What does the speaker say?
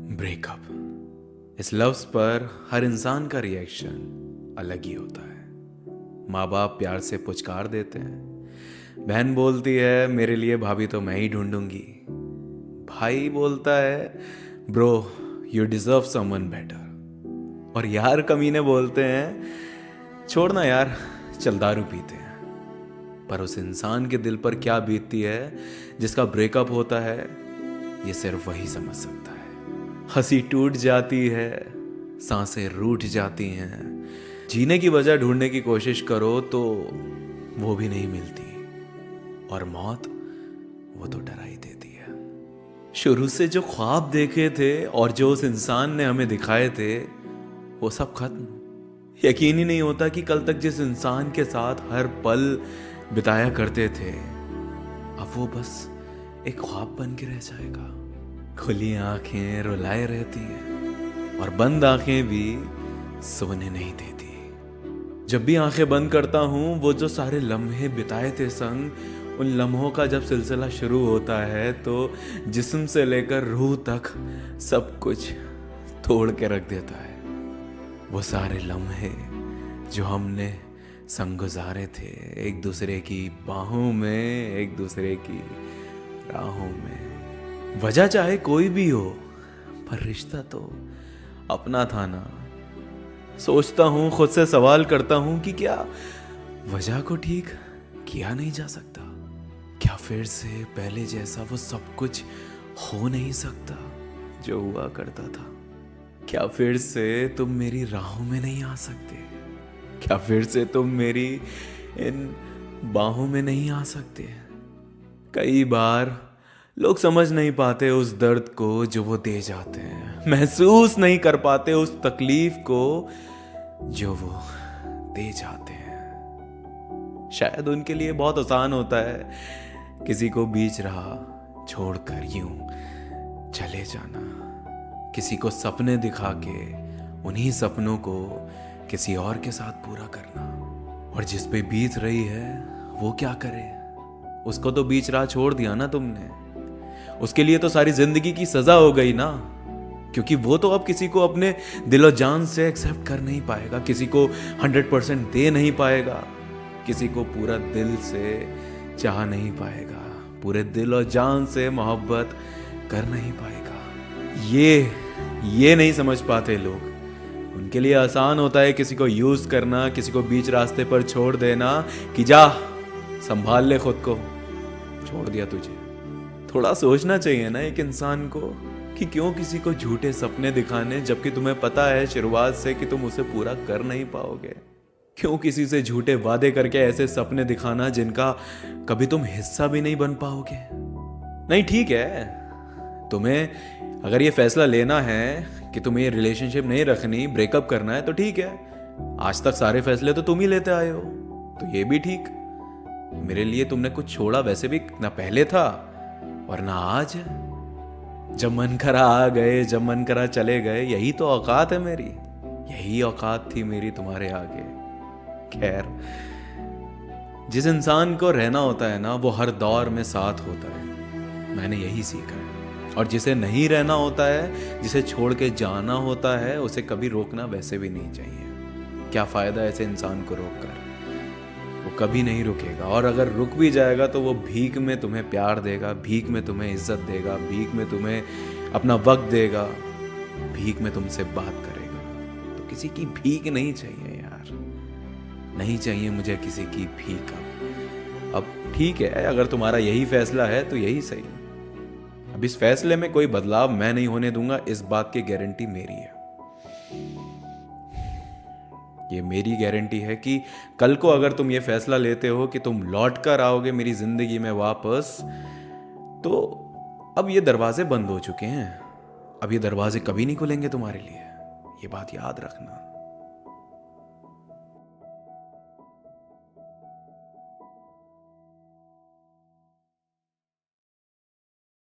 Breakup. इस लफ्ज पर हर इंसान का रिएक्शन अलग ही होता है। माँ बाप प्यार से पुचकार देते हैं, बहन बोलती है मेरे लिए भाभी तो मैं ही ढूंढूंगी, भाई बोलता है bro you deserve someone better, और यार कमीने बोलते हैं छोड़ना यार चल दारू पीते हैं। पर उस इंसान के दिल पर क्या बीतती है जिसका ब्रेकअप होता है, ये सिर्फ वही समझ सकता है। हंसी टूट जाती है, सांसें रूठ जाती हैं, जीने की वजह ढूंढने की कोशिश करो तो वो भी नहीं मिलती, और मौत वो तो डरा ही देती है। शुरू से जो ख्वाब देखे थे और जो उस इंसान ने हमें दिखाए थे वो सब खत्म। यकीन ही नहीं होता कि कल तक जिस इंसान के साथ हर पल बिताया करते थे अब वो बस एक ख्वाब बन के रह जाएगा। खुली आंखें रुलाए रहती हैं और बंद आंखें भी सोने नहीं देती। जब भी आंखें बंद करता हूं वो जो सारे लम्हे बिताए थे संग, उन लम्हों का जब सिलसिला शुरू होता है तो जिस्म से लेकर रूह तक सब कुछ तोड़ के रख देता है। वो सारे लम्हे जो हमने संग गुजारे थे, एक दूसरे की बाहों में, एक दूसरे की राहों में। वजह चाहे कोई भी हो पर रिश्ता तो अपना था ना। सोचता हूं, खुद से सवाल करता हूं कि क्या वजह को ठीक किया नहीं जा सकता? क्या फिर से पहले जैसा वो सब कुछ हो नहीं सकता जो हुआ करता था? क्या फिर से तुम मेरी राहों में नहीं आ सकते? क्या फिर से तुम मेरी इन बाहों में नहीं आ सकते? कई बार लोग समझ नहीं पाते उस दर्द को जो वो दे जाते हैं, महसूस नहीं कर पाते उस तकलीफ को जो वो दे जाते हैं। शायद उनके लिए बहुत आसान होता है किसी को बीच राह छोड़कर यूं चले जाना, किसी को सपने दिखा के उन्हीं सपनों को किसी और के साथ पूरा करना। और जिस पे बीत रही है वो क्या करे? उसको तो बीच राह छोड़ दिया ना तुमने, उसके लिए तो सारी जिंदगी की सजा हो गई ना, क्योंकि वो तो अब किसी को अपने दिलो जान से एक्सेप्ट कर नहीं पाएगा, किसी को 100% दे नहीं पाएगा, किसी को पूरा दिल से चाह नहीं पाएगा, पूरे दिल और जान से मोहब्बत कर नहीं पाएगा। ये नहीं समझ पाते लोग। उनके लिए आसान होता है किसी को यूज करना, किसी को बीच रास्ते पर छोड़ देना कि जा संभाल ले खुद को, छोड़ दिया तुझे। थोड़ा सोचना चाहिए ना एक इंसान को कि क्यों किसी को झूठे सपने दिखाने जबकि तुम्हें पता है शुरुआत से कि तुम उसे पूरा कर नहीं पाओगे। क्यों किसी से झूठे वादे करके ऐसे सपने दिखाना जिनका कभी तुम हिस्सा भी नहीं बन पाओगे। नहीं ठीक है, तुम्हें अगर ये फैसला लेना है कि तुम्हें ये रिलेशनशिप नहीं रखनी, ब्रेकअप करना है तो ठीक है। आज तक सारे फैसले तो तुम ही लेते आए हो, तो ये भी ठीक। मेरे लिए तुमने कुछ छोड़ा वैसे भी ना पहले था और ना आज है। जब मन करा आ गए, जब मन करा चले गए, यही तो औकात है मेरी, यही औकात थी मेरी तुम्हारे आगे। खैर, जिस इंसान को रहना होता है ना वो हर दौर में साथ होता है, मैंने यही सीखा है। और जिसे नहीं रहना होता है, जिसे छोड़ के जाना होता है, उसे कभी रोकना वैसे भी नहीं चाहिए। क्या फायदा ऐसे इंसान को रोककर? वो कभी नहीं रुकेगा, और अगर रुक भी जाएगा तो वो भीख में तुम्हें प्यार देगा, भीख में तुम्हें इज्जत देगा, भीख में तुम्हें अपना वक्त देगा, भीख में तुमसे बात करेगा। तो किसी की भीख नहीं चाहिए यार, नहीं चाहिए मुझे किसी की भीख। अब ठीक है, अगर तुम्हारा यही फैसला है तो यही सही। अब इस फैसले में कोई बदलाव मैं नहीं होने दूंगा, इस बात की गारंटी मेरी है। ये मेरी गारंटी है कि कल को अगर तुम ये फैसला लेते हो कि तुम लौट कर आओगे मेरी जिंदगी में वापस, तो अब ये दरवाजे बंद हो चुके हैं, अब ये दरवाजे कभी नहीं खुलेंगे तुम्हारे लिए। ये बात याद रखना।